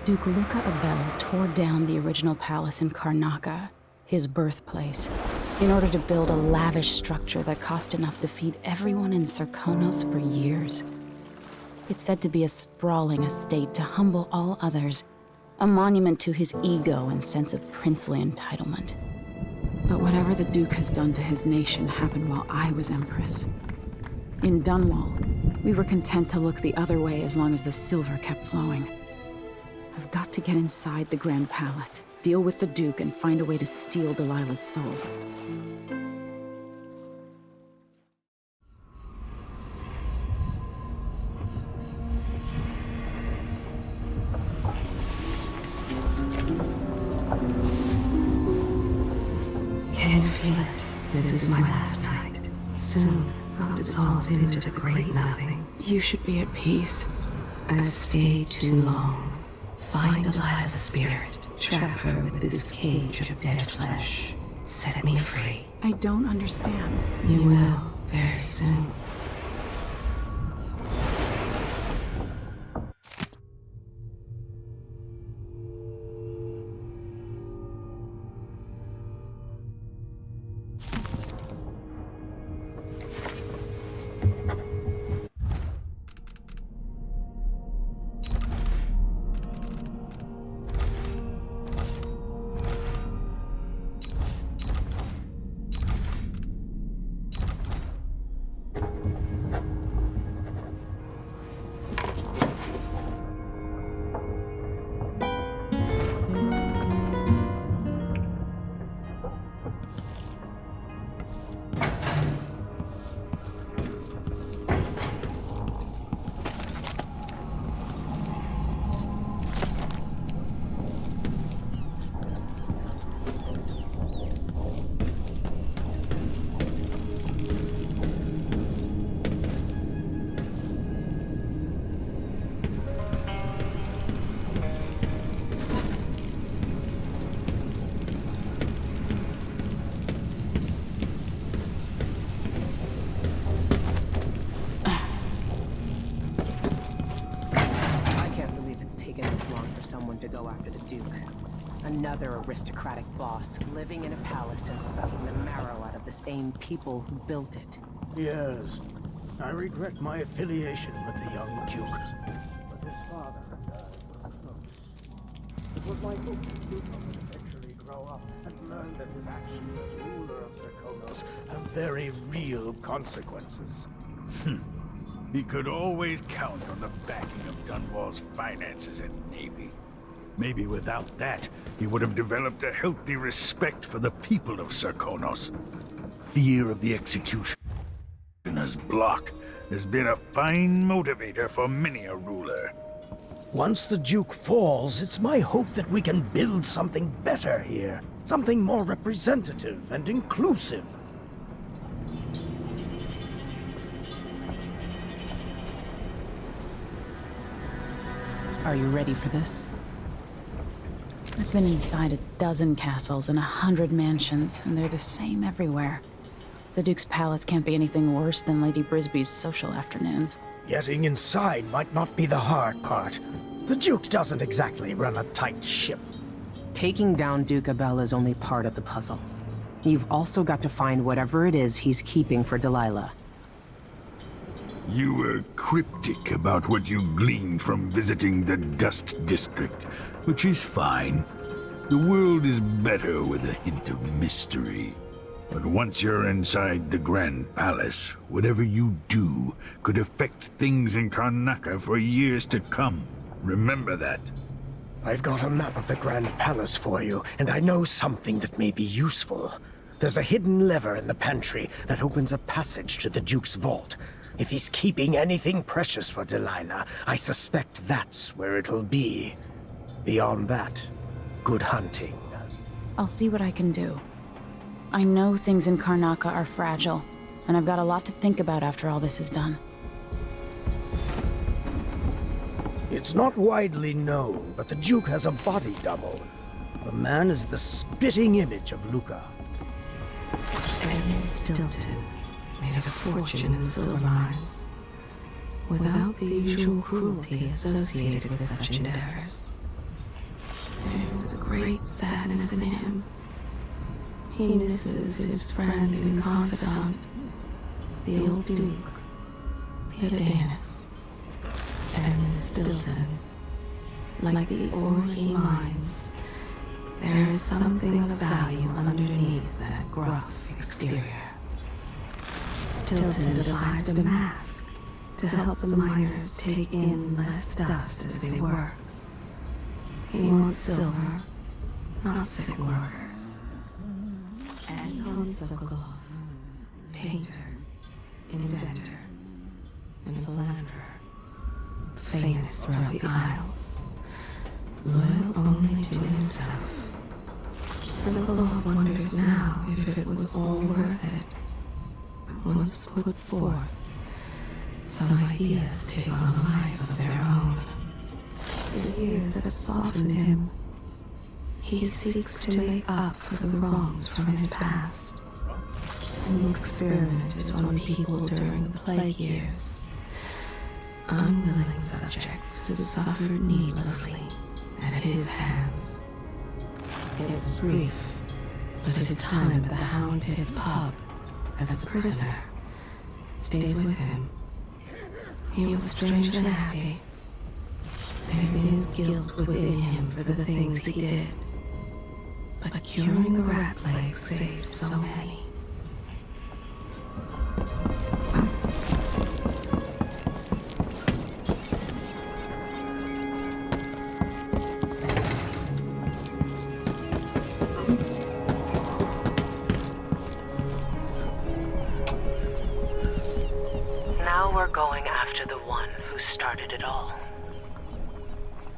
Duke Luca Abel tore down the original palace in Karnaca, his birthplace, in order to build a lavish structure that cost enough to feed everyone in Serkonos for years. It's said to be a sprawling estate to humble all others, a monument to his ego and sense of princely entitlement. But whatever the Duke has done to his nation happened while I was Empress. In Dunwall, we were content to look the other way as long as the silver kept flowing. I've got to get inside the Grand Palace, deal with the Duke, and find a way to steal Delilah's soul. Can you feel it? This is my last night. Soon, I'll dissolve into the great nothing. You should be at peace. I've stayed too long. Find Delilah's spirit. Trap her with this cage of dead flesh. Set me free. I don't understand. You will, very soon. To go after the Duke. Another aristocratic boss, living in a palace and sucking the marrow out of the same people who built it. Yes, I regret my affiliation with the young Duke. But his father died. It was my hope that Luca would eventually grow up and learn that his actions as ruler of Serkonos have very real consequences. He could always count on the backing of Dunwall's finances and navy. Maybe without that, he would have developed a healthy respect for the people of Serkonos. Fear of the executioner's block has been a fine motivator for many a ruler. Once the Duke falls, it's my hope that we can build something better here. Something more representative and inclusive. Are you ready for this? I've been inside a dozen castles and 100 mansions, and they're the same everywhere. The Duke's palace can't be anything worse than Lady Brisby's social afternoons. Getting inside might not be the hard part. The Duke doesn't exactly run a tight ship. Taking down Duke Abel is only part of the puzzle. You've also got to find whatever it is he's keeping for Delilah. You were cryptic about what you gleaned from visiting the Dust District, which is fine. The world is better with a hint of mystery. But once you're inside the Grand Palace, whatever you do could affect things in Karnaca for years to come. Remember that. I've got a map of the Grand Palace for you, and I know something that may be useful. There's a hidden lever in the pantry that opens a passage to the Duke's vault. If he's keeping anything precious for Delilah, I suspect that's where it'll be. Beyond that, good hunting. I'll see what I can do. I know things in Karnaca are fragile, and I've got a lot to think about after all this is done. It's not widely known, but the Duke has a body double. The man is the spitting image of Luca. Elliot Stilton made a fortune in silver mines, without the usual cruelty associated with such endeavors. There's a great sadness in him. He misses his friend and confidant, the old Duke, the Adonis, and Miss Stilton. Like the ore he mines, there is something of value underneath that gruff exterior. Stilton devised a mask to help the miners take in less dust as they work. He wants silver, not sick workers. Anton Sokolov, painter, inventor, and philanderer, famous throughout the Isles, loyal only to himself. Sokolov wonders now if it was all worth it. Once put forth, some ideas take on a life of their own. The years have softened him. He seeks to make up for the wrongs from his past. He experimented on people during the plague years. Unwilling subjects who suffered needlessly at his hands. It was brief, but his time at the Hound Pit's pub as a prisoner stays with him. He was strangely happy. There is guilt within him for the things he did, but curing the rat plague saved so many. Now we're going after the one who started it all.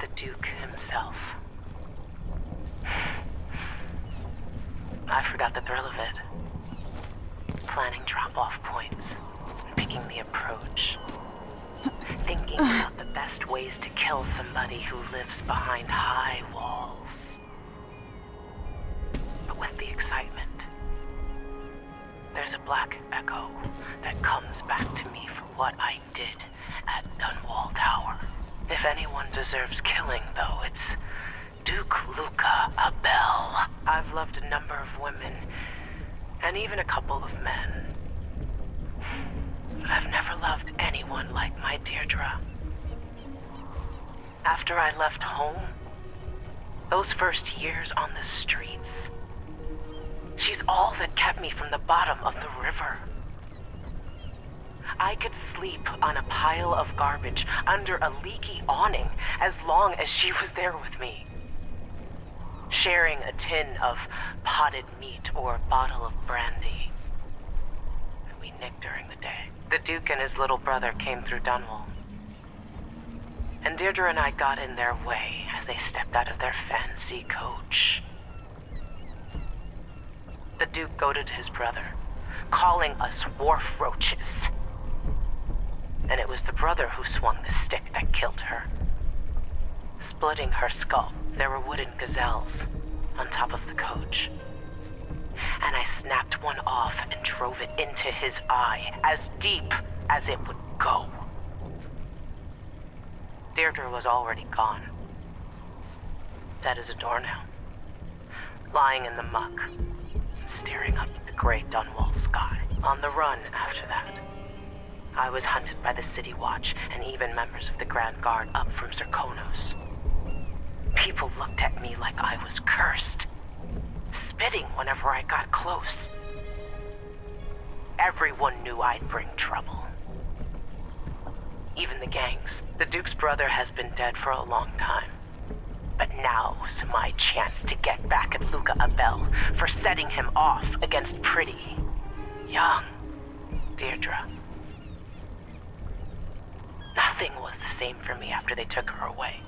The Duke himself. I forgot the thrill of it. Planning drop-off points, picking the approach. Thinking about the best ways to kill somebody who lives behind high walls. But with the excitement, there's a black echo that comes back to me for what I did at Dunwall Tower. If anyone deserves killing, though, it's Duke Luca Abel. I've loved a number of women, and even a couple of men. But I've never loved anyone like my Deirdre. After I left home, those first years on the streets, she's all that kept me from the bottom of the river. I could sleep on a pile of garbage under a leaky awning as long as she was there with me. Sharing a tin of potted meat or a bottle of brandy that we nicked during the day. The Duke and his little brother came through Dunwall. And Deirdre and I got in their way as they stepped out of their fancy coach. The Duke goaded his brother, calling us wharf roaches. And it was the brother who swung the stick that killed her. Splitting her skull, there were wooden gazelles on top of the coach. And I snapped one off and drove it into his eye, as deep as it would go. Deirdre was already gone. Dead as a doornail. Lying in the muck, staring up at the gray Dunwall sky. On the run after that. I was hunted by the City Watch and even members of the Grand Guard up from Zirkonos. People looked at me like I was cursed, spitting whenever I got close. Everyone knew I'd bring trouble. Even the gangs. The Duke's brother has been dead for a long time. But now's my chance to get back at Luca Abel for setting him off against pretty, young Deirdre. Nothing was the same for me after they took her away.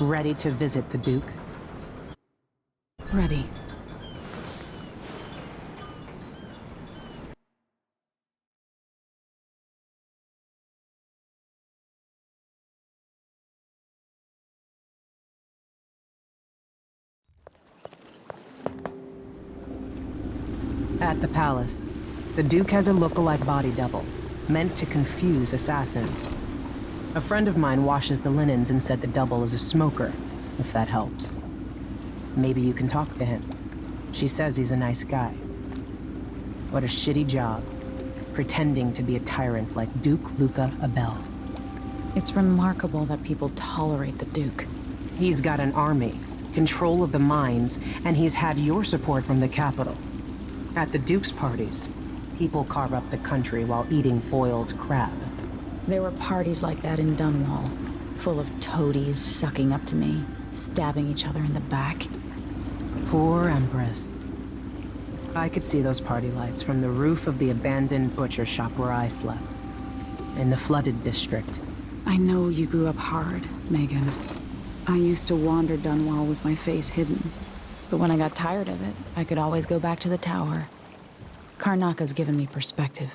Ready to visit the Duke? Ready. At the palace, the Duke has a look-alike body double, meant to confuse assassins. A friend of mine washes the linens and said the double is a smoker, if that helps. Maybe you can talk to him. She says he's a nice guy. What a shitty job, pretending to be a tyrant like Duke Luca Abel. It's remarkable that people tolerate the Duke. He's got an army, control of the mines, and he's had your support from the capital. At the Duke's parties, people carve up the country while eating boiled crab. There were parties like that in Dunwall, full of toadies sucking up to me, stabbing each other in the back. Poor Empress. I could see those party lights from the roof of the abandoned butcher shop where I slept, in the flooded district. I know you grew up hard, Megan. I used to wander Dunwall with my face hidden, but when I got tired of it, I could always go back to the tower. Karnaca's given me perspective.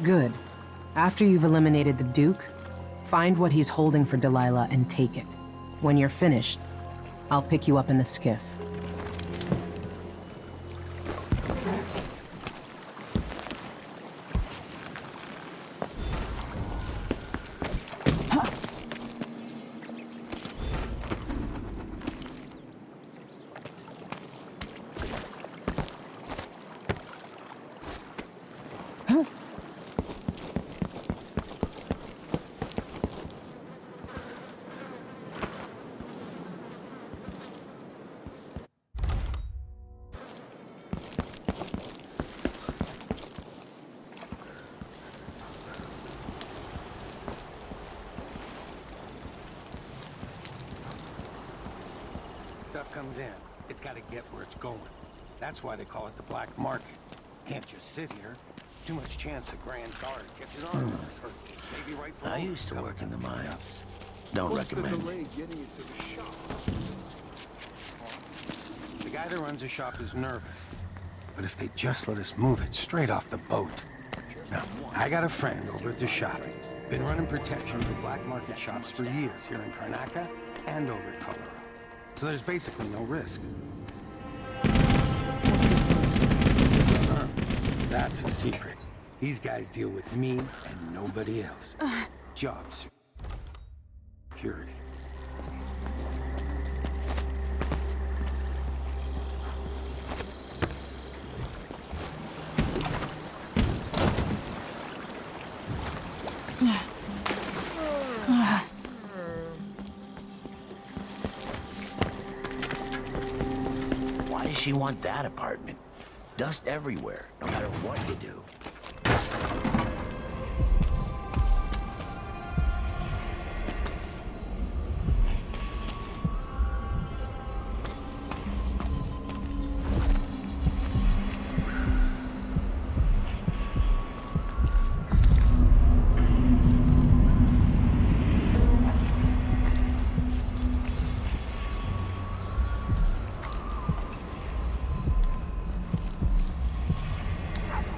Good. After you've eliminated the Duke, find what he's holding for Delilah and take it. When you're finished, I'll pick you up in the skiff. Stuff comes in, it's got to get where it's going. That's why they call it the black market. Can't just sit here. Too much chance the Grand Guard catches on to us, or maybe right for I all used to cover work in the coming up. mines. Don't recommend it. The guy that runs the shop is nervous. But if they just let us move it straight off the boat. Now, I got a friend over at the shop. Been running protection for black market shops for years here in Karnaca and over at Colorado. So there's basically no risk. That's a secret. These guys deal with me and nobody else. Job security. Why does she want that apartment? Dust everywhere, no matter what you do.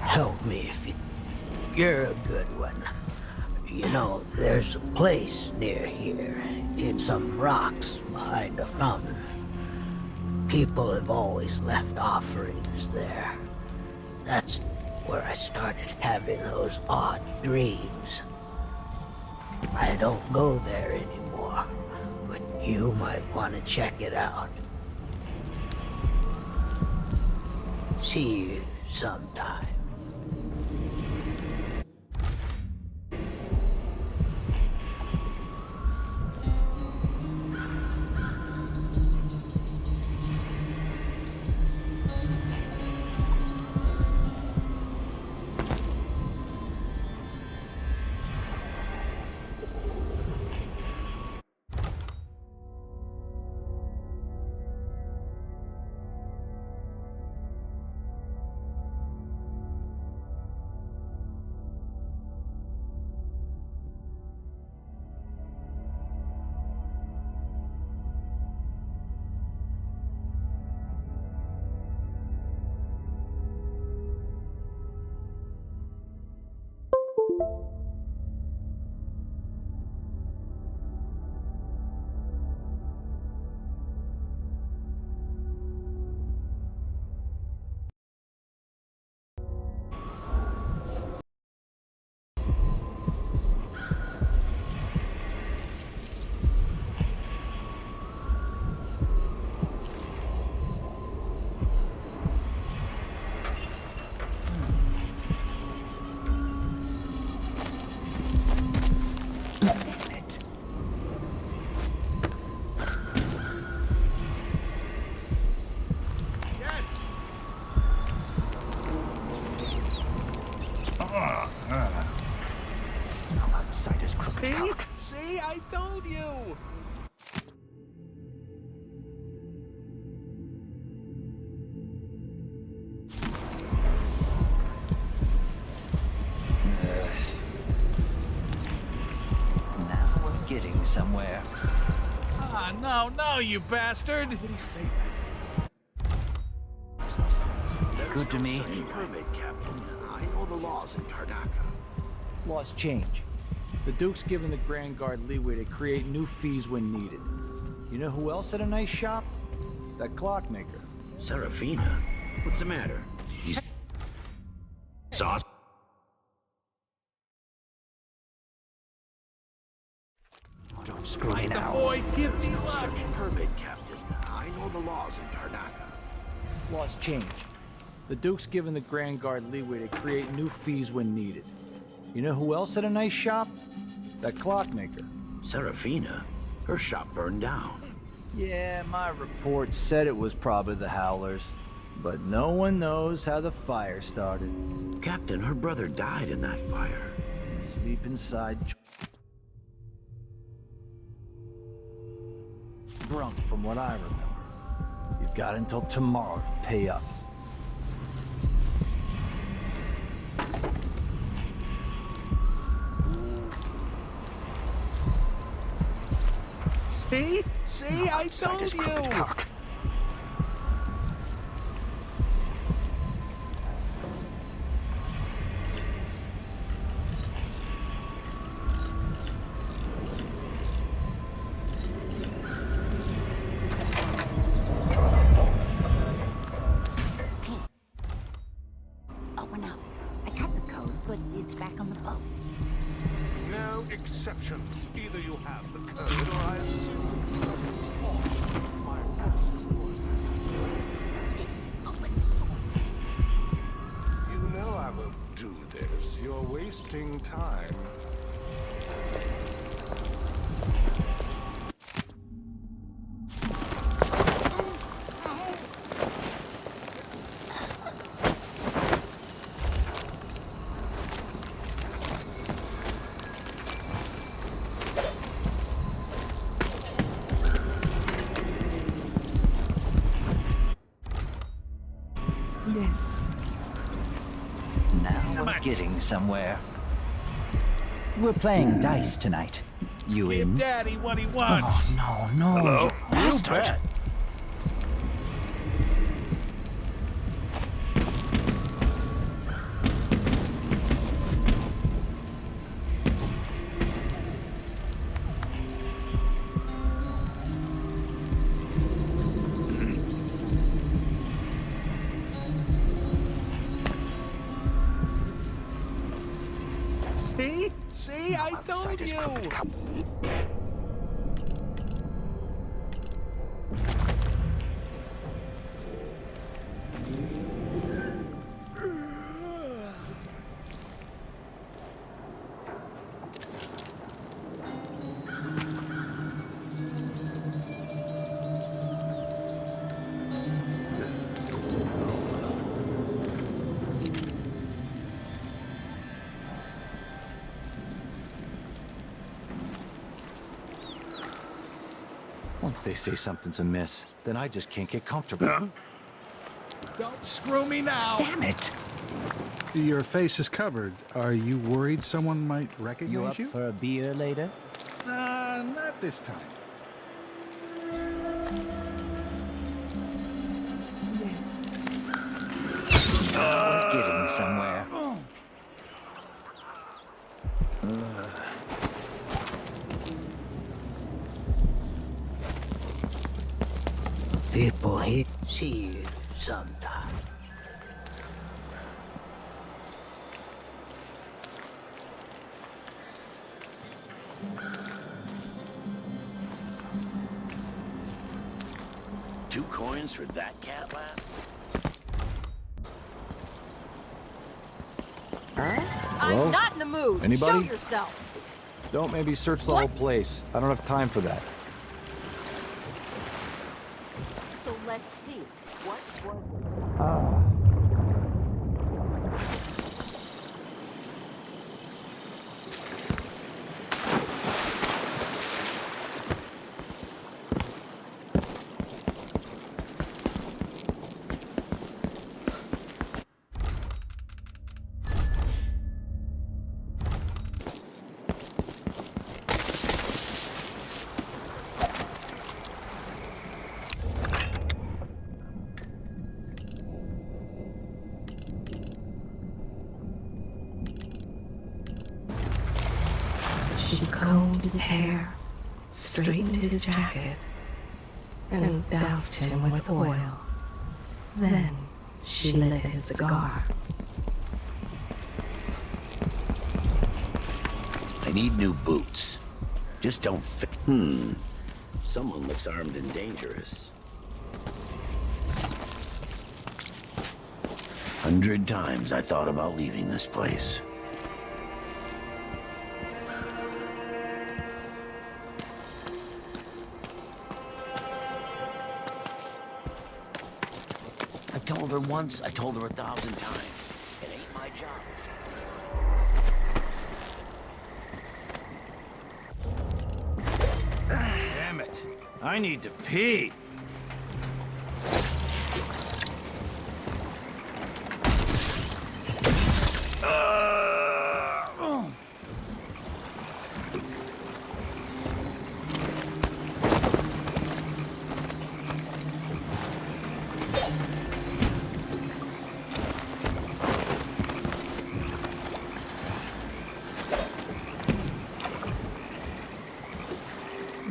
Help me if you're a good one. You know, there's a place near here, in some rocks behind a fountain. People have always left offerings there. That's where I started having those odd dreams. I don't go there anymore, but you might want to check it out. See you sometime. See, I told you! Now we're getting somewhere. Ah, no, you bastard! What did he say that? Makes no sense. Good to me. Permit, Captain. I know the laws in Karnaca. Laws change. The Duke's given the Grand Guard leeway to create new fees when needed. You know who else had a nice shop? That clockmaker. Serafina? What's the matter? You saw... Don't screw me now. Boy, give me luck! Permit, Captain. I know the laws in Karnaca. Laws change. The Duke's given the Grand Guard leeway to create new fees when needed. You know who else had a nice shop? That clockmaker. Serafina? Her shop burned down. Yeah, my report said it was probably the Howlers. But no one knows how the fire started. Captain, her brother died in that fire. Sleep inside. Drunk from what I remember. You've got until tomorrow to pay up. See, I told you! Cock. Open up. I cut the code, but it's back on the boat. No exceptions. Either you have the code, or I assume something's off. My master's orders. Open the store. You know I won't do this. You're wasting time. Yes. Now we're getting somewhere. We're playing dice tonight. You in? Give Daddy what he wants! Oh, no, you bastard! See, I told you! Once they say something's amiss, then I just can't get comfortable. Huh? Don't screw me now! Damn it! Your face is covered. Are you worried someone might recognize you? You up for a beer later? Not this time. Yes. We're getting somewhere. People here see you sometime. Two coins for that cat lap? Hello? I'm not in the mood. Anybody? Show yourself. Don't maybe search the whole place. I don't have time for that. So let's see. What was it? combed his hair, straightened his jacket, and doused him with oil. Then she lit his cigar. I need new boots. Just don't fit. Someone looks armed and dangerous. 100 times I thought about leaving this place. I told her once, I told her 1,000 times. It ain't my job. Damn it. I need to pee.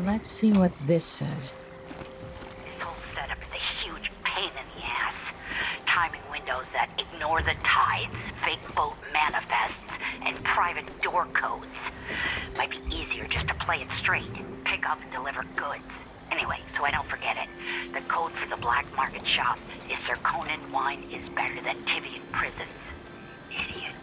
Let's see what this says. This whole setup is a huge pain in the ass. Timing windows that ignore the tides, fake boat manifests, and private door codes. Might be easier just to play it straight. Pick up and deliver goods. Anyway, so I don't forget it. The code for the black market shop is Zirconin wine is better than Tivian prisons. Idiots.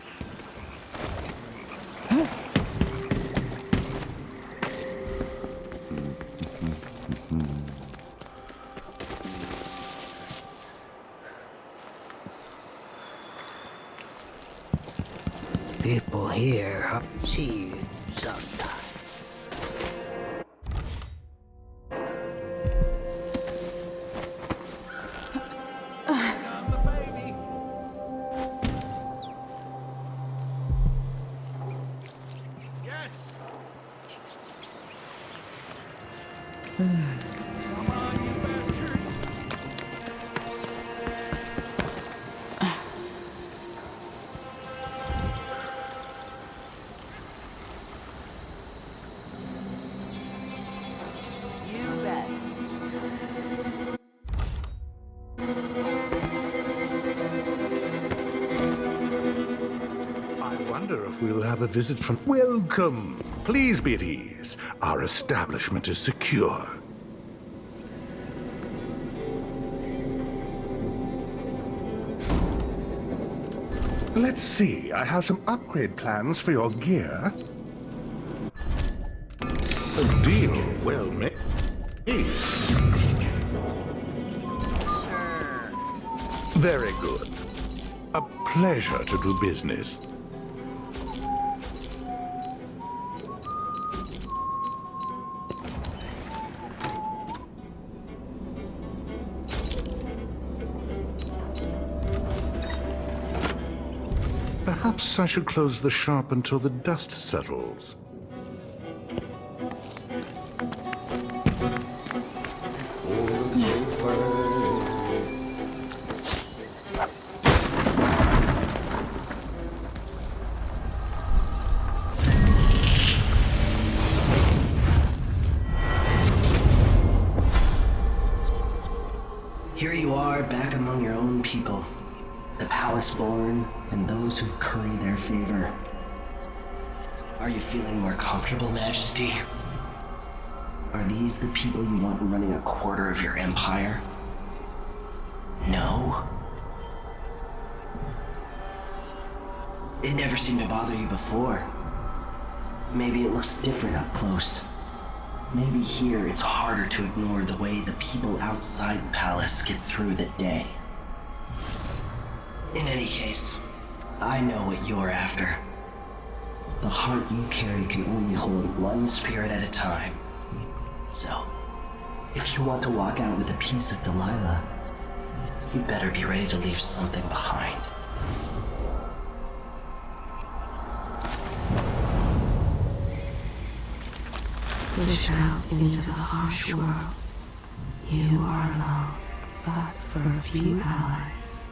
People here see you sometimes. Yes. I wonder if we'll have a visit from... Welcome! Please be at ease. Our establishment is secure. Let's see. I have some upgrade plans for your gear. A deal well made. Sure. Very good. A pleasure to do business. Perhaps I should close the shop until the dust settles. Here you are, back among your own people. The palace-born, and those who curry their favor. Are you feeling more comfortable, Majesty? Are these the people you want running a quarter of your empire? No? It never seemed to bother you before. Maybe it looks different up close. Maybe here it's harder to ignore the way the people outside the palace get through the day. In any case, I know what you're after. The heart you carry can only hold one spirit at a time. So, if you want to walk out with a piece of Delilah, you better be ready to leave something behind. Pushed out into the harsh world, you are alone, but for a few allies.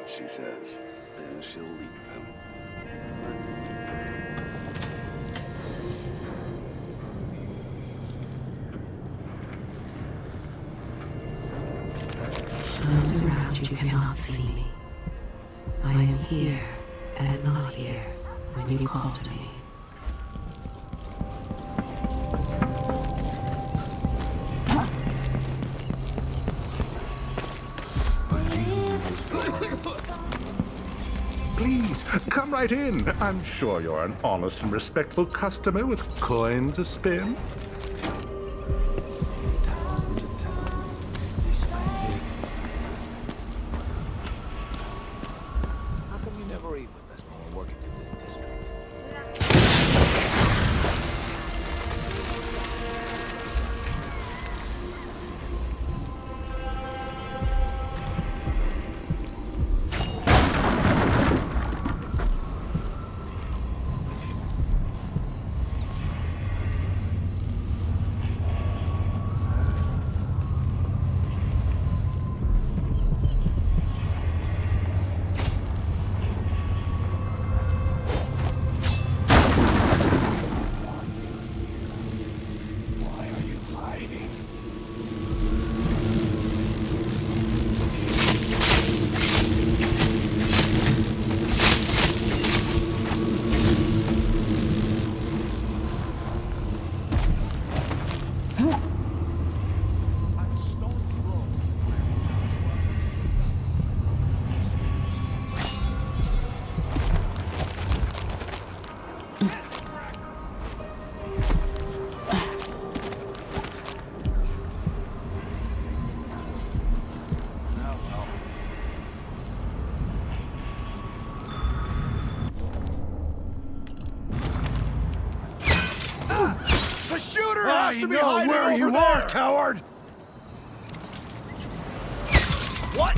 nights, she says. Then she'll leave him. Those around you cannot see me. I am here and not here when you call to me. Please, come right in. I'm sure you're an honest and respectful customer with coin to spin. How come you never eat with us when we're working through this district? The shooter Ah, has you to be know hiding where over you there. are, coward! What?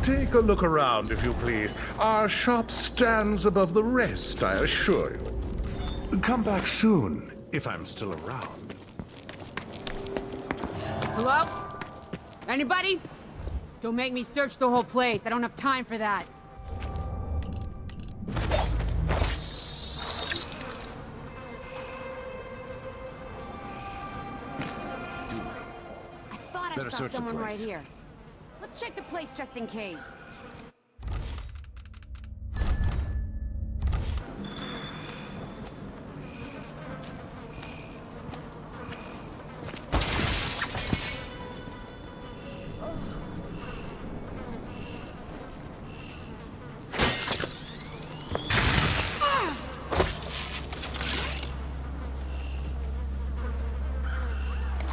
Take a look around, if you please. Our shop stands above the rest, I assure you. Come back soon, if I'm still around. Hello? Anybody? Don't make me search the whole place. I don't have time for that. I thought I Better saw search the someone right place. here. Let's check the place just in case.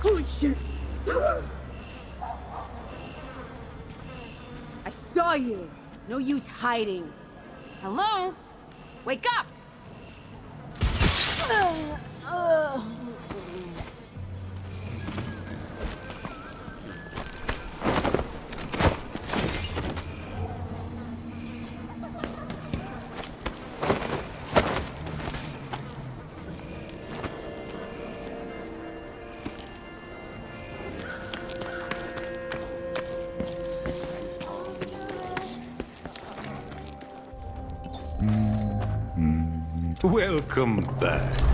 Holy shit! I saw you! No use hiding. Hello? Wake up! Welcome back.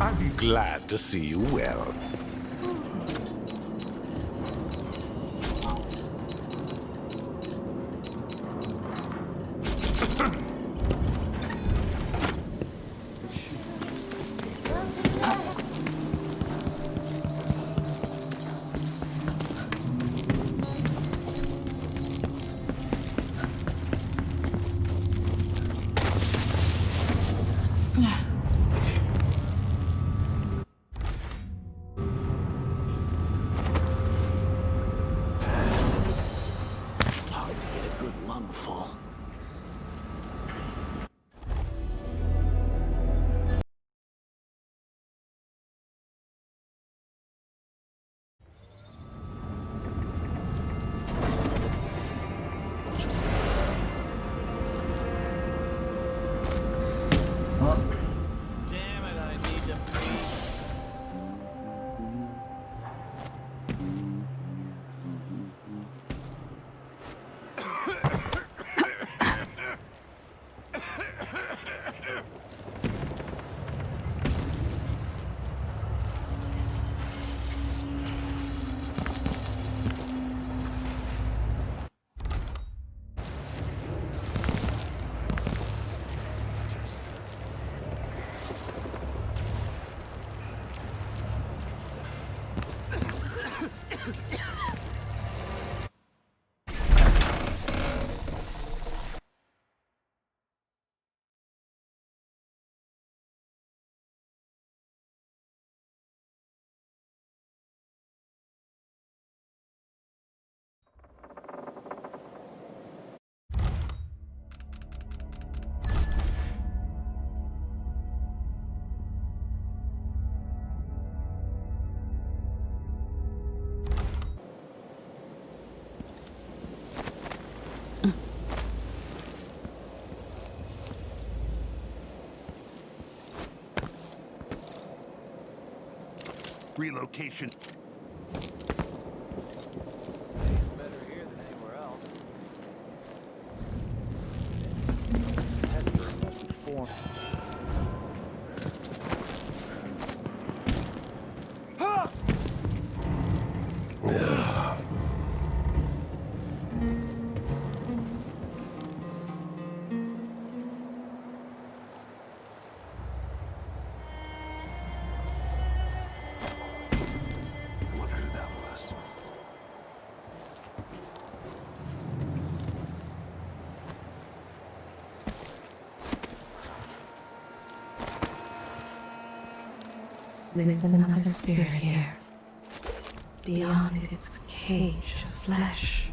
I'm glad to see you well. relocation. Better here than anywhere else. Bethesda won't perform. There's another spirit here, beyond its cage of flesh.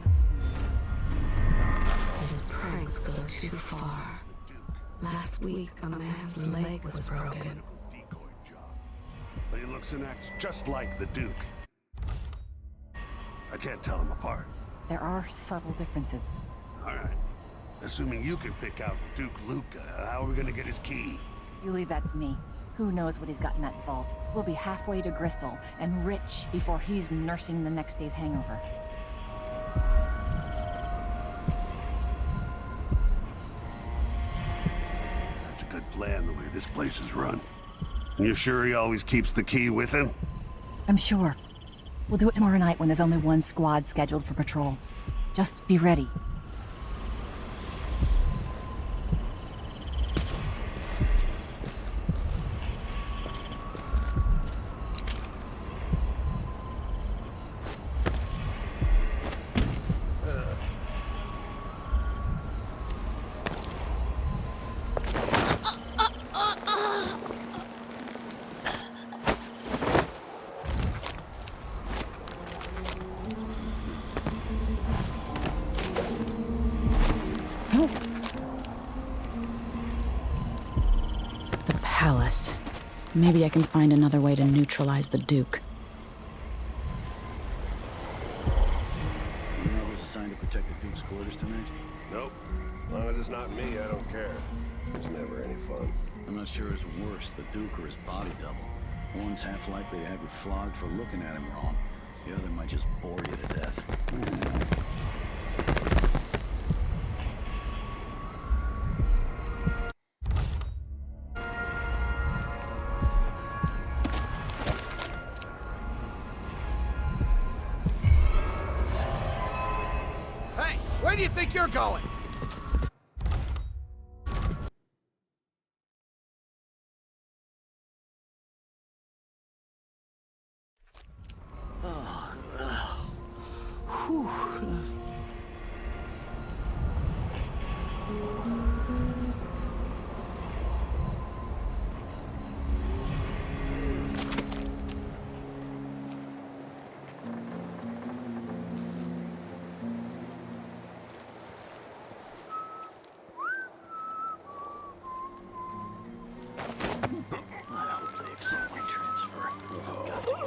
His pranks go too far. Last week, a man's leg was broken. But he looks and acts just like the Duke. I can't tell them apart. There are subtle differences. All right. Assuming you can pick out Duke Luca, how are we gonna get his key? You leave that to me. Who knows what he's got in that vault? We'll be halfway to Bristol and rich before he's nursing the next day's hangover. That's a good plan, the way this place is run. You sure he always keeps the key with him? I'm sure. We'll do it tomorrow night when there's only one squad scheduled for patrol. Just be ready. Palace. Maybe I can find another way to neutralize the Duke. You know who's assigned to protect the Duke's quarters tonight? Nope. As long as it's not me, I don't care. It's never any fun. I'm not sure it's worse, the Duke or his body double. One's half likely to have you flogged for looking at him wrong. The other might just bore you to death. Hey, where do you think you're going?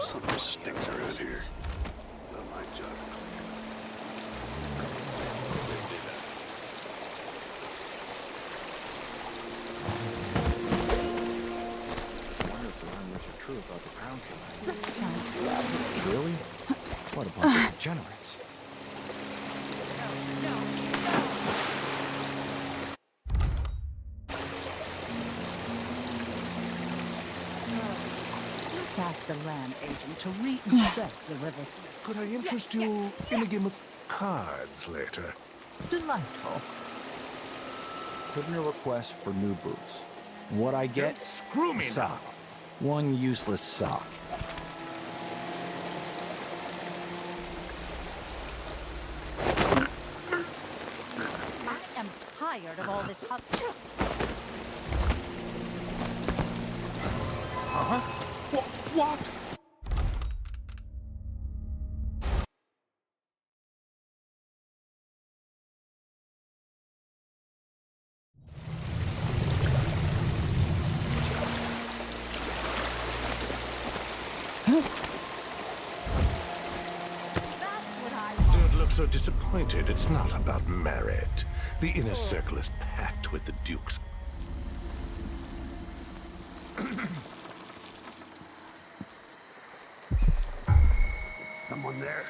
Something stinks around here. Not my job. I wonder if the rumors are true about the Crown Killer. That sounds lovely. Really? What a bunch of degenerates. Let's ask the land agent to re-inspect the river. Could I interest you in a game of cards later? Delightful. Put in a request for new boots. What I get? Don't screw me sock. One useless sock. I am tired of all this hot. What? Don't look so disappointed. It's not about merit. The inner circle is packed with the Duke's. someone there?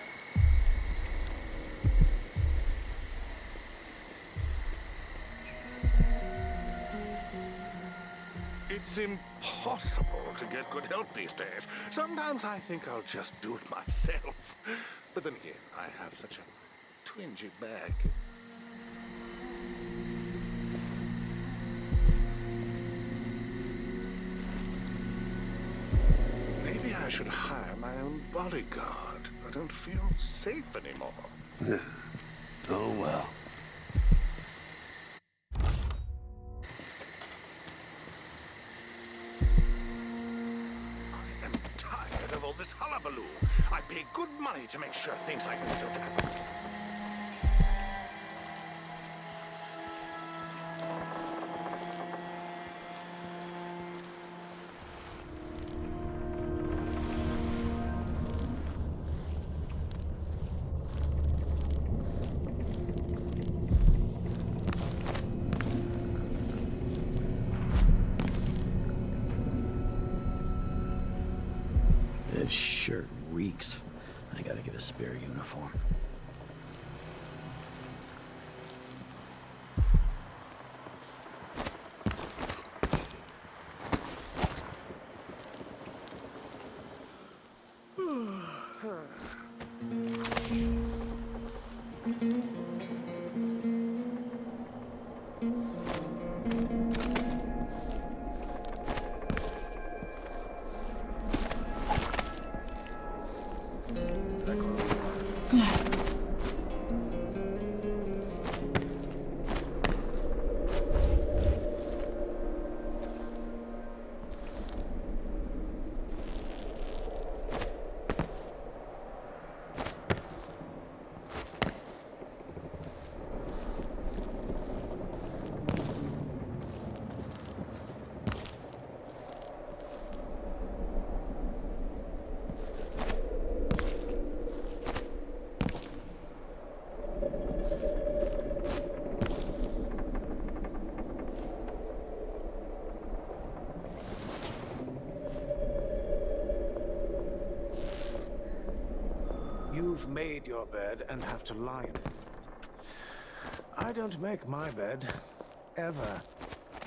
It's impossible to get good help these days. Sometimes I think I'll just do it myself. But then again, I have such a twingy back. Maybe I should hire my own bodyguard. I don't feel safe anymore. Oh well. Tired of all this hullabaloo. I pay good money to make sure things like this don't happen. This shirt reeks. I gotta get a spare uniform. You've made your bed and have to lie in it. I don't make my bed. Ever.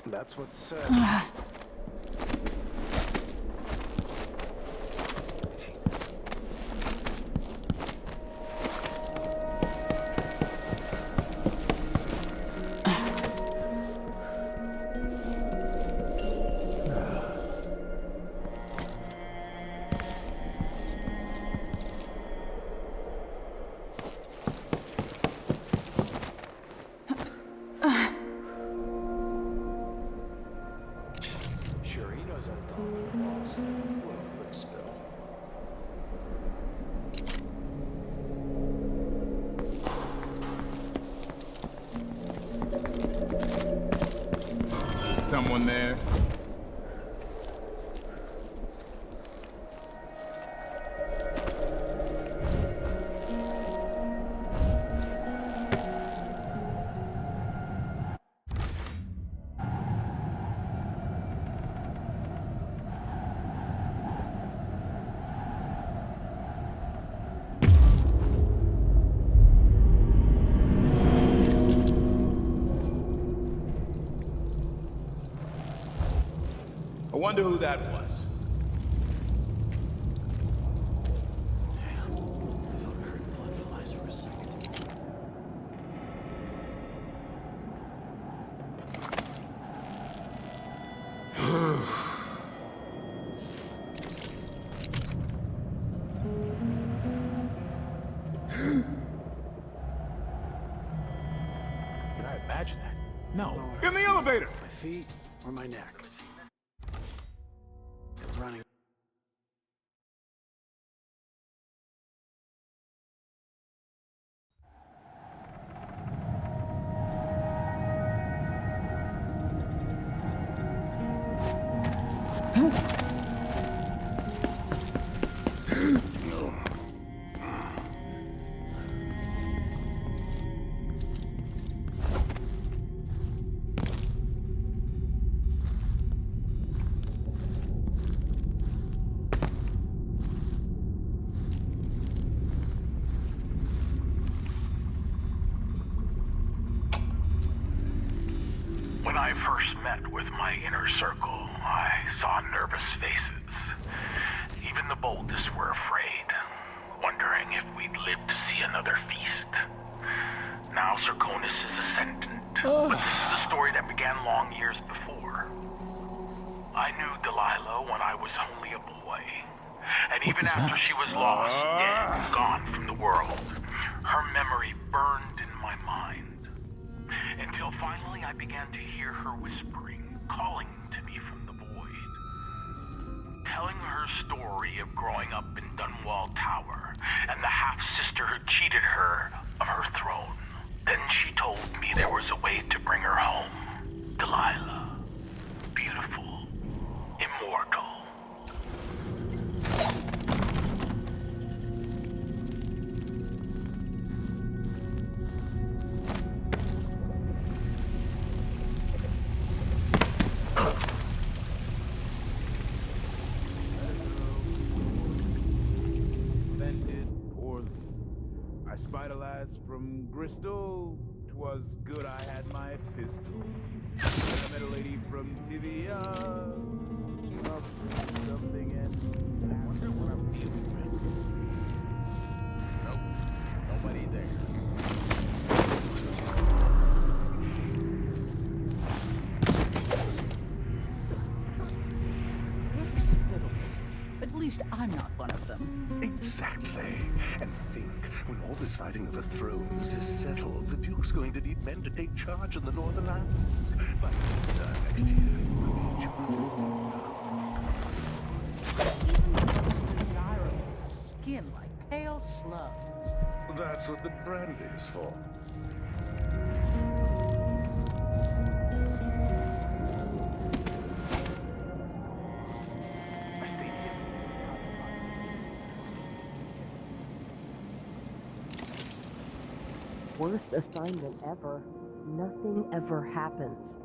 That's what's certain. Someone there? I wonder who that was. Did I imagine that? No. In the elevator! My feet or my neck? Running. first met with my inner circle, I saw nervous faces. Even the boldest were afraid, wondering if we'd live to see another feast. Now Serkonis is ascendant, but this is the story that began long years before. I knew Delilah when I was only a boy, and even after she was lost, dead, gone from the world, her memory burned in my mind. Until finally I began to hear her whispering, calling to me from the void. Telling her story of growing up in Dunwall Tower, and the half-sister who cheated her of her throne. Then she told me there was a way to bring her home. Delilah. Beautiful. Immortal. From Bristol, 'twas good I had my pistol. Then I met a lady from Tivia. Something and I wonder what I'm feeling. Nope, nobody there. Spittles. At least I'm not one of them. Exactly. And think, when all this fighting over thrones is settled, the Duke's going to need men to take charge in the Northern Isles. By this time next year, Even the most desirable have skin like pale slugs. that's what the brandy's for. Worst assignment ever. Nothing ever happens.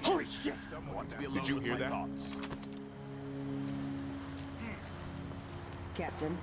Holy shit! Did you hear that? Captain.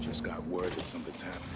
Just got word that something's happening.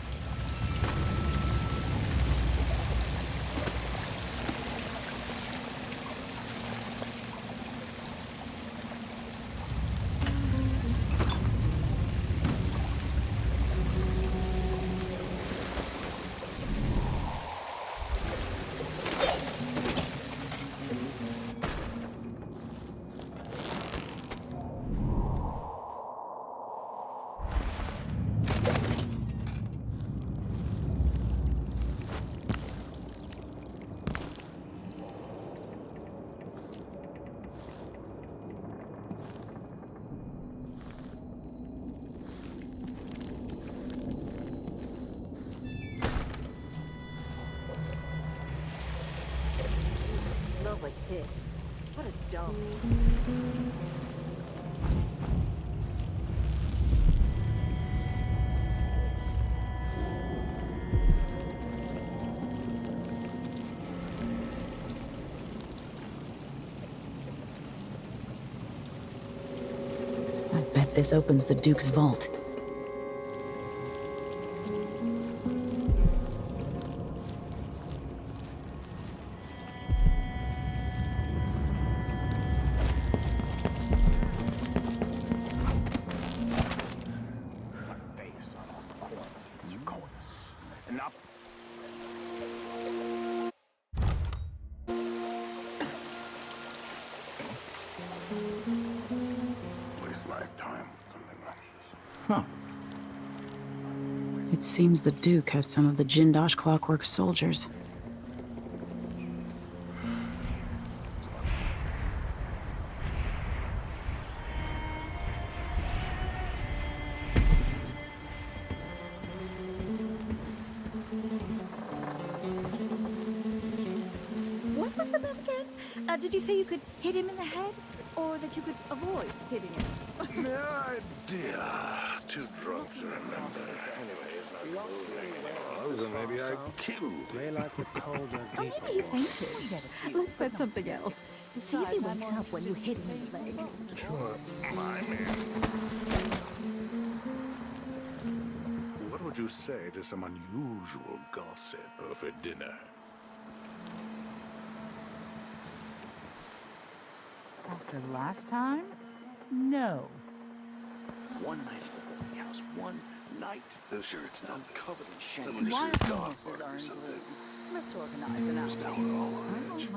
Smells like piss. What a dump. I bet this opens the Duke's vault. Huh. It seems the Duke has some of the Jindosh Clockwork soldiers. What was the move again? Did you say you could hit him in the head? Or that you could avoid hitting him? No idea. Too drunk to remember. Anyway, it's not moving anymore. So maybe I killed. They like the colder, deeper. Maybe he fainted. Let's bet something else. See if he wakes up when you hit him in the leg. Sure, my man. What would you say to some unusual gossip over dinner? After last time? No. One night at the boarding house. One night. Oh, sure, it's not Covered in shame. someone Why should are dog bonuses or aren't something. good? Let's organize an outing. Now we're all on edge.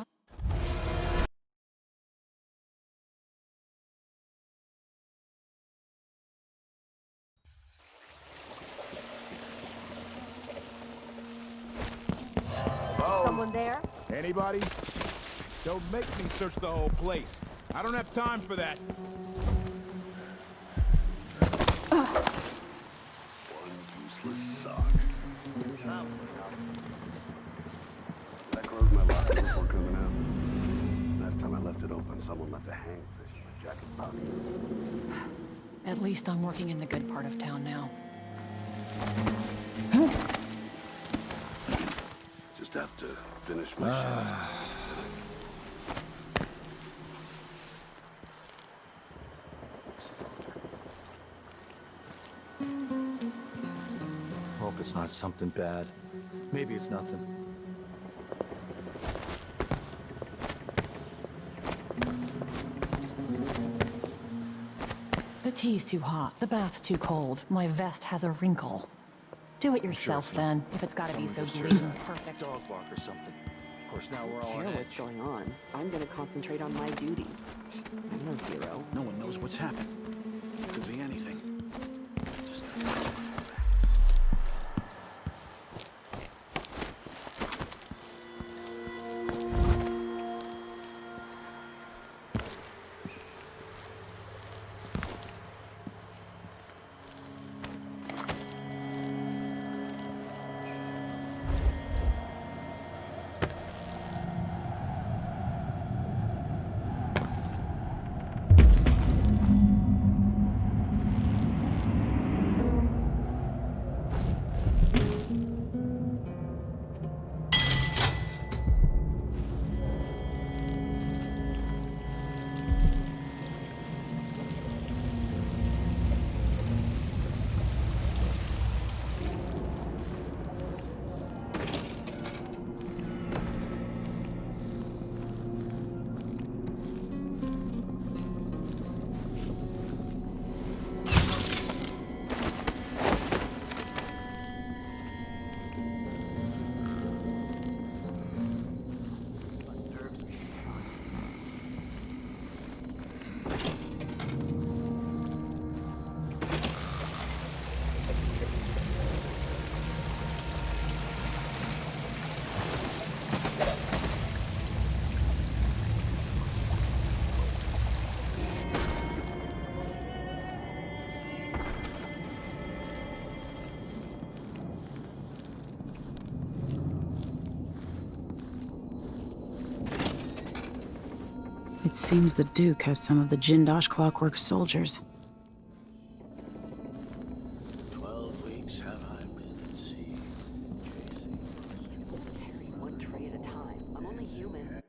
Someone there? Anybody? Don't make me search the whole place. I don't have time for that. One useless sock. I closed my locker before coming out. Last time I left it open, someone left a hangfish in my jacket pocket. At least I'm working in the good part of town now. Just have to finish my shift. Hope it's not something bad. Maybe it's nothing. The tea's too hot, the bath's too cold, my vest has a wrinkle. Do it yourself then, if it's gotta be so bleeding perfect. Dog bark or something. Of course, now we're I all don't on care what's edge. going on. I'm gonna concentrate on my duties. I'm no hero. No one knows what's happened. Could be anything. Just It seems the Duke has some of the Jindosh Clockwork soldiers. 12 weeks have I been seeing Harry, one tray at a time. I'm only human.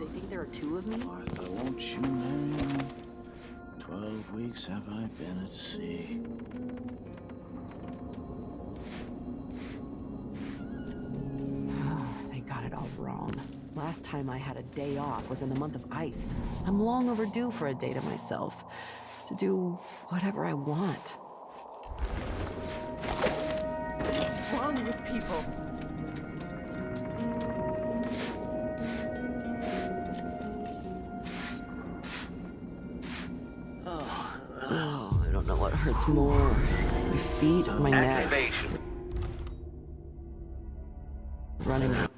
they think there are two of me? Martha, won't you marry me? 12 weeks have I been at sea. They got it all wrong. Last time I had a day off was in the month of ice. I'm long overdue for a day to myself. To do whatever I want. What's wrong with people? Oh, I don't know what hurts more. My feet or my neck. Running out.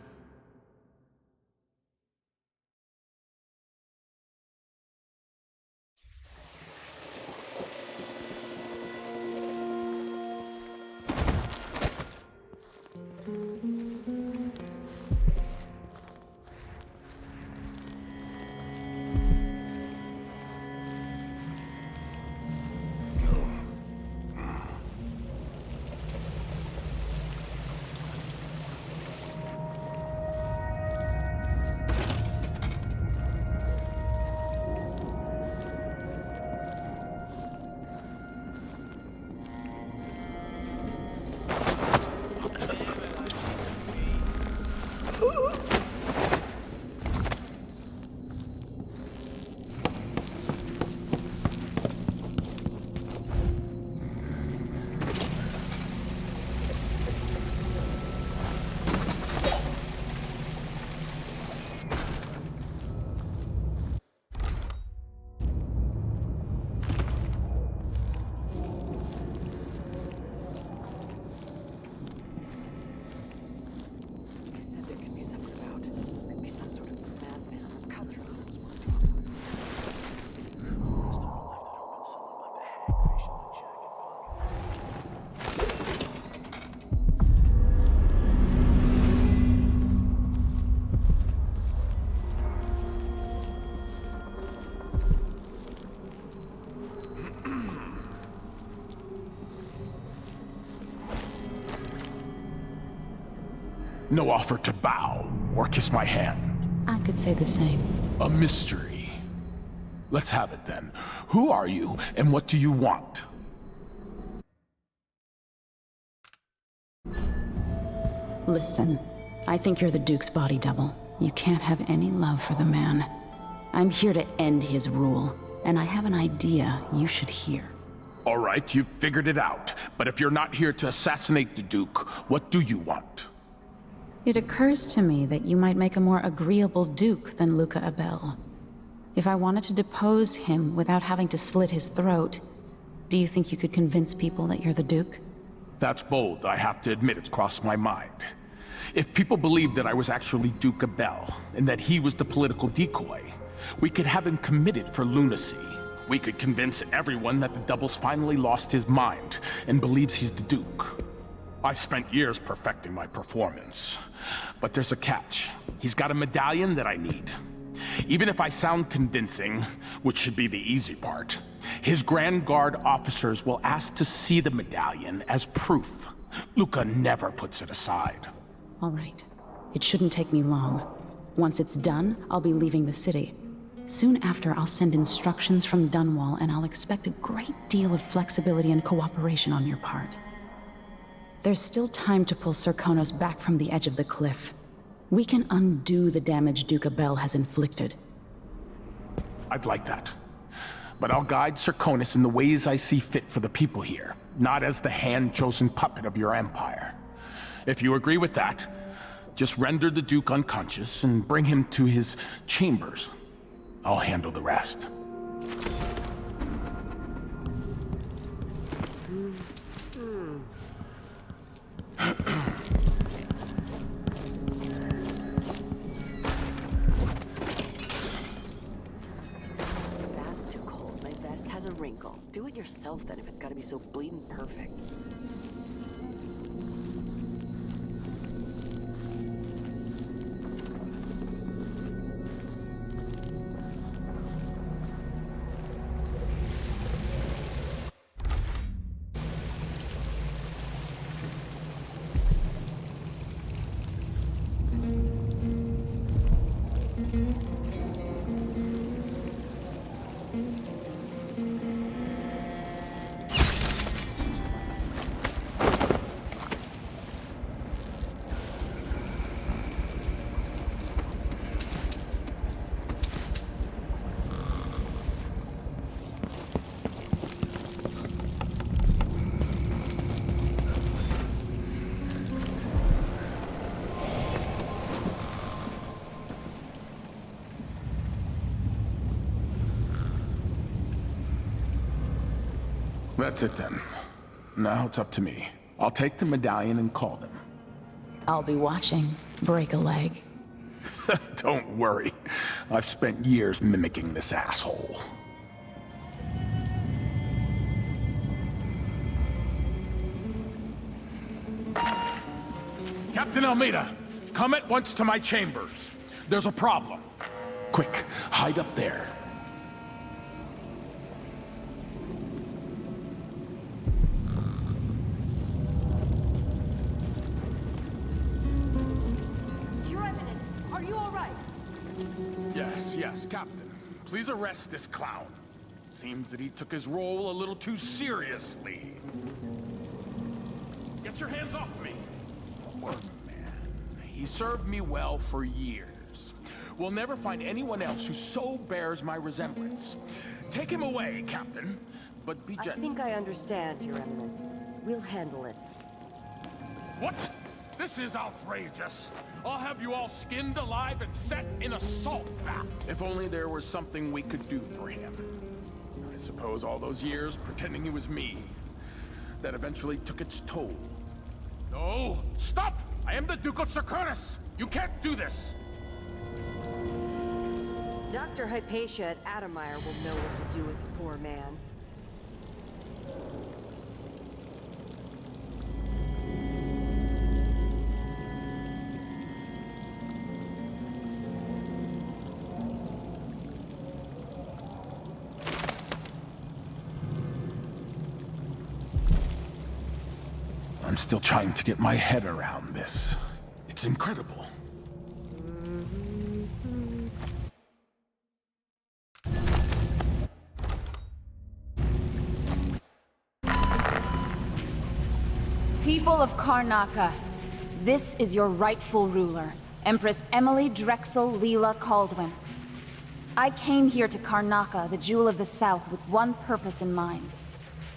No offer to bow or kiss my hand. I could say the same. A mystery. Let's have it then. Who are you, and what do you want? Listen, I think you're the Duke's body double. You can't have any love for the man. I'm here to end his rule, and I have an idea you should hear. All right, you've figured it out. But if you're not here to assassinate the Duke, what do you want? It occurs to me that you might make a more agreeable Duke than Luca Abel. If I wanted to depose him without having to slit his throat, do you think you could convince people that you're the Duke? That's bold. I have to admit it's crossed my mind. If people believed that I was actually Duke Abel, and that he was the political decoy, we could have him committed for lunacy. We could convince everyone that the Double's finally lost his mind, and believes he's the Duke. I've spent years perfecting my performance. But there's a catch. He's got a medallion that I need. Even if I sound convincing, which should be the easy part, his Grand Guard officers will ask to see the medallion as proof. Luca never puts it aside. All right. It shouldn't take me long. Once it's done, I'll be leaving the city. Soon after, I'll send instructions from Dunwall, and I'll expect a great deal of flexibility and cooperation on your part. There's still time to pull Serkonos back from the edge of the cliff. We can undo the damage Duke Abel has inflicted. I'd like that. But I'll guide Serkonos in the ways I see fit for the people here, not as the hand-chosen puppet of your empire. If you agree with that, just render the Duke unconscious and bring him to his chambers. I'll handle the rest. That's too cold. My vest has a wrinkle. Do it yourself then if it's gotta be so bleeding perfect. That's it then. Now it's up to me. I'll take the medallion and call them. I'll be watching. Break a leg. Don't worry. I've spent years mimicking this asshole. Captain Almeida, come at once to my chambers. There's a problem. Quick, hide up there. Your Eminence, are you all right? Yes, Captain. Please arrest this clown. Seems that he took his role a little too seriously. Get your hands off me! Poor man. He served me well for years. We'll never find anyone else who so bears my resemblance. Take him away, Captain. But be gentle. I think I understand, Your Eminence. We'll handle it. What? This is outrageous. I'll have you all skinned alive and set in a salt bath. If only there was something we could do for him. I suppose all those years pretending he was me, that eventually took its toll. No! Stop! I am the Duke of Serkonos! You can't do this! Dr. Hypatia at Adamire will know what to do with the poor man. I'm still trying to get my head around this. It's incredible. People of Karnaca, this is your rightful ruler, Empress Emily Drexel Leela Caldwin. I came here to Karnaca, the Jewel of the South, with one purpose in mind.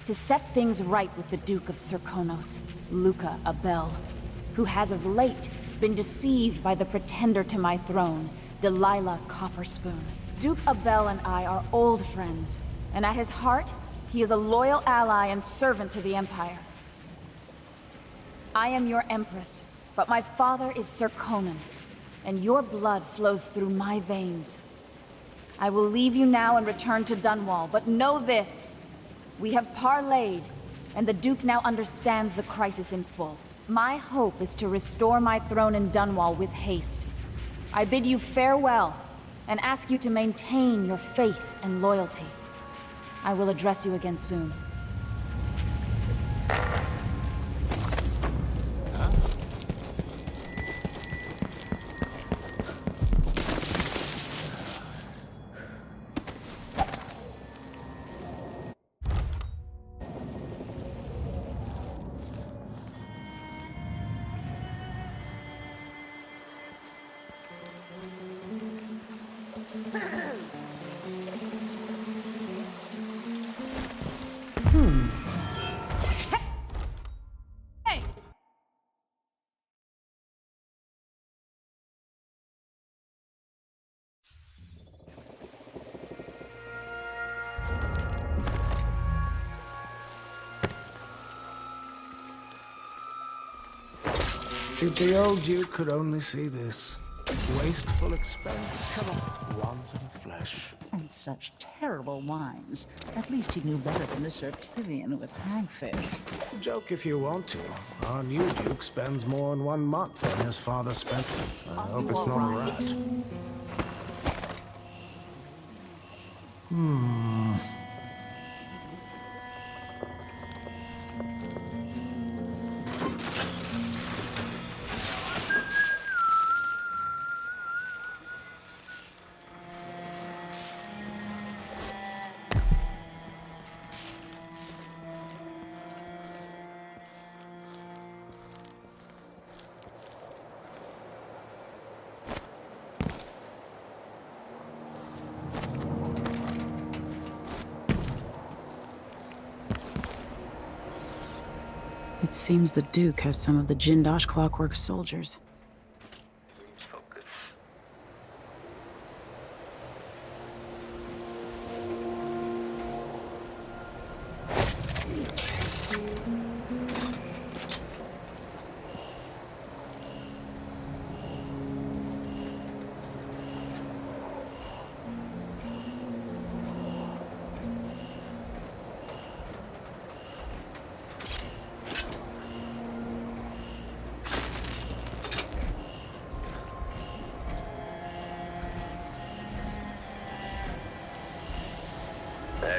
To set things right with the Duke of Serkonos, Luca Abel, who has of late been deceived by the pretender to my throne, Delilah Copperspoon. Duke Abel and I are old friends, and at his heart, he is a loyal ally and servant to the Empire. I am your Empress, but my father is Serkonan, and your blood flows through my veins. I will leave you now and return to Dunwall, but know this. We have parleyed, and the Duke now understands the crisis in full. My hope is to restore my throne in Dunwall with haste. I bid you farewell, and ask you to maintain your faith and loyalty. I will address you again soon. If the old Duke could only see this. Wasteful expense. Wanton flesh. And such terrible wines. At least he knew better than to serve Tivian with hagfish. Joke if you want to. Our new Duke spends more in 1 month than his father spent. I hope it's not a rat. It seems the Duke has some of the Jindosh clockwork soldiers.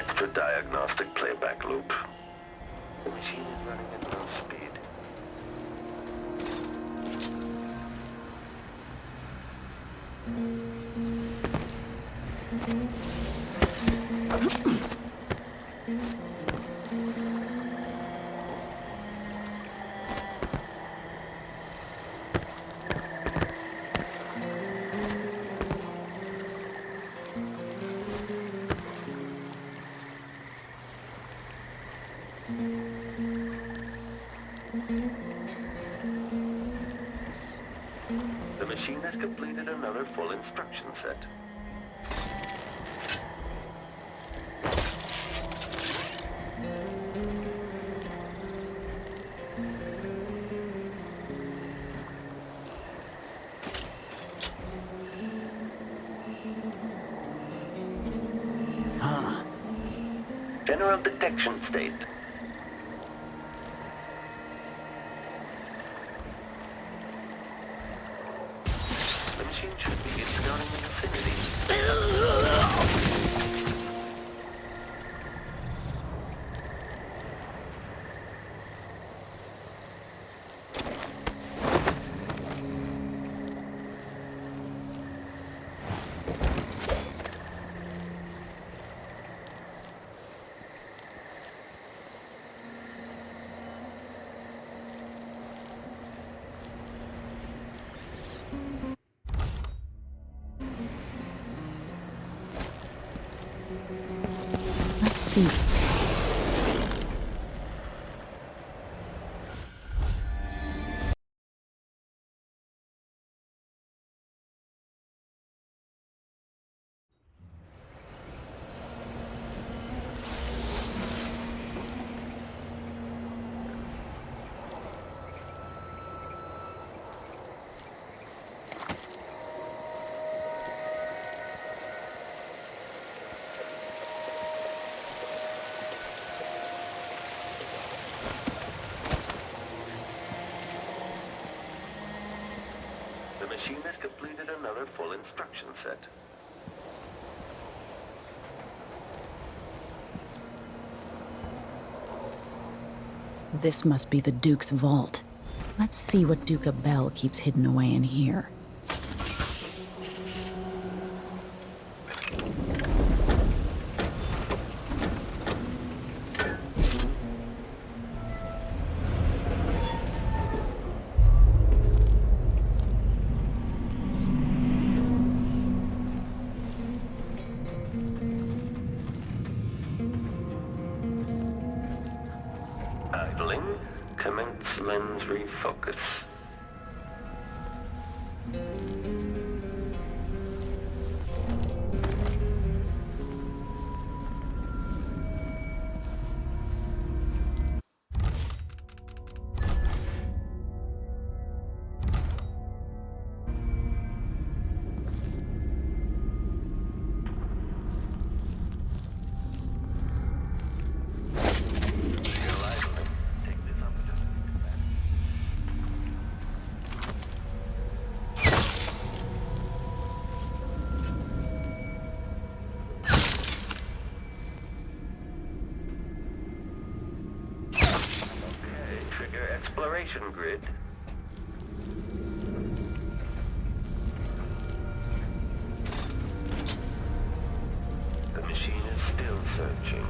extra diagnostic playback loop. The machine is running at low speed. The machine has completed another full instruction set. General detection state. The machine should be scouting the vicinity. Let's see. The machine has completed another full instruction set. This must be the Duke's vault. Let's see what Duke Bell keeps hidden away in here. Idling. Commence lens refocus. Exploration grid. The machine is still searching.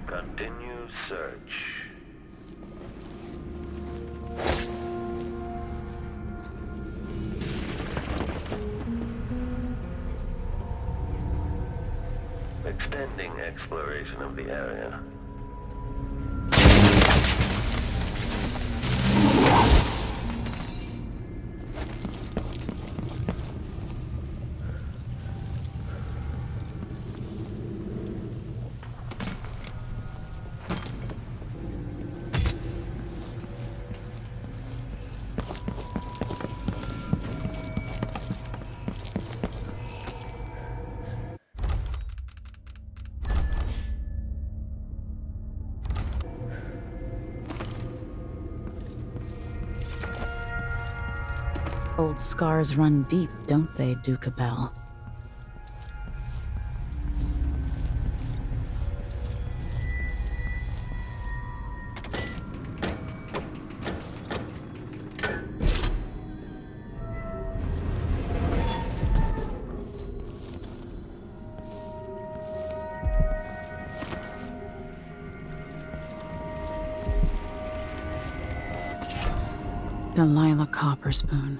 Continue search. Extending exploration of the area. Old scars run deep, don't they, Duke Abel? Delilah Copperspoon.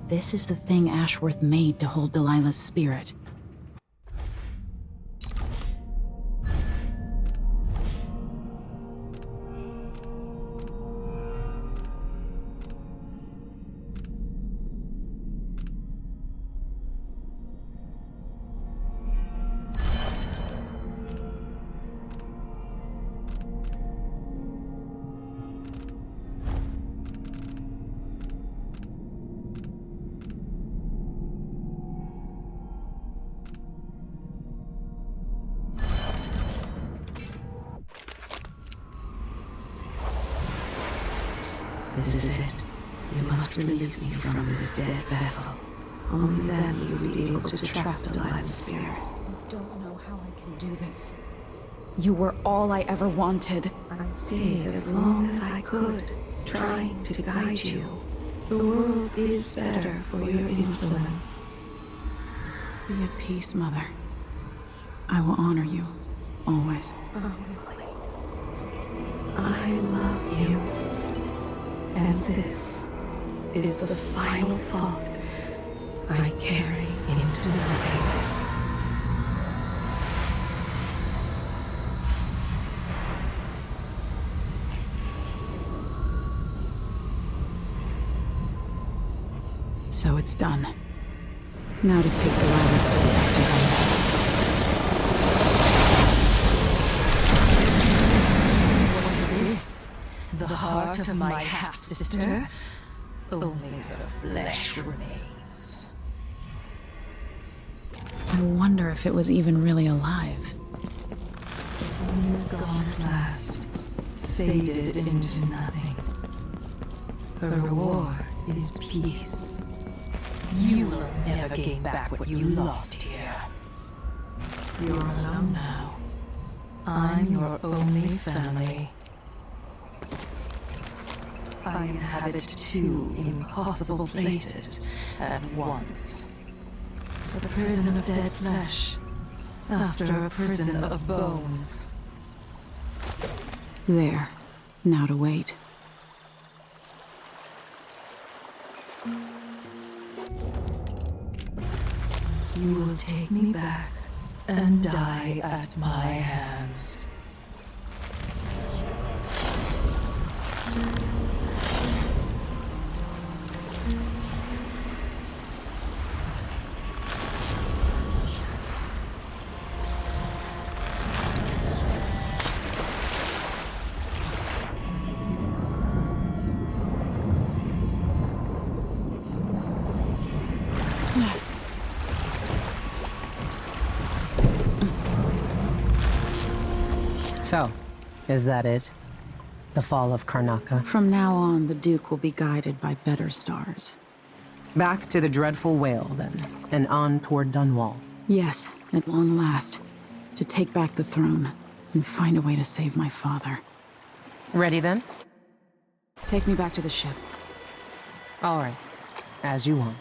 This is the thing Ashworth made to hold Delilah's spirit. This is it. You must release me from this dead vessel. Only then you will be able to trap Delilah's spirit. I don't know how I can do this. You were all I ever wanted. I stayed as long as I could, trying to guide you. The world is better for your influence. Be at peace, Mother. I will honor you, always. I love you. And this is the final thought I carry into nothingness. So it's done. Now to take Delilah's soul back to her. The heart of my half-sister? Only her flesh remains. I wonder if it was even really alive. The sun is gone at last, faded into nothing. Her reward is peace. You will never gain back what you lost here. You're alone now. I'm your only family. I inhabit two impossible places at once. A prison of dead flesh, after a prison of bones. There. Now to wait. You will take me back and die at my hands. So, is that it? The fall of Karnaca? From now on, the Duke will be guided by better stars. Back to the dreadful whale, then, and on toward Dunwall. Yes, at long last. To take back the throne, and find a way to save my father. Ready, then? Take me back to the ship. All right. As you want.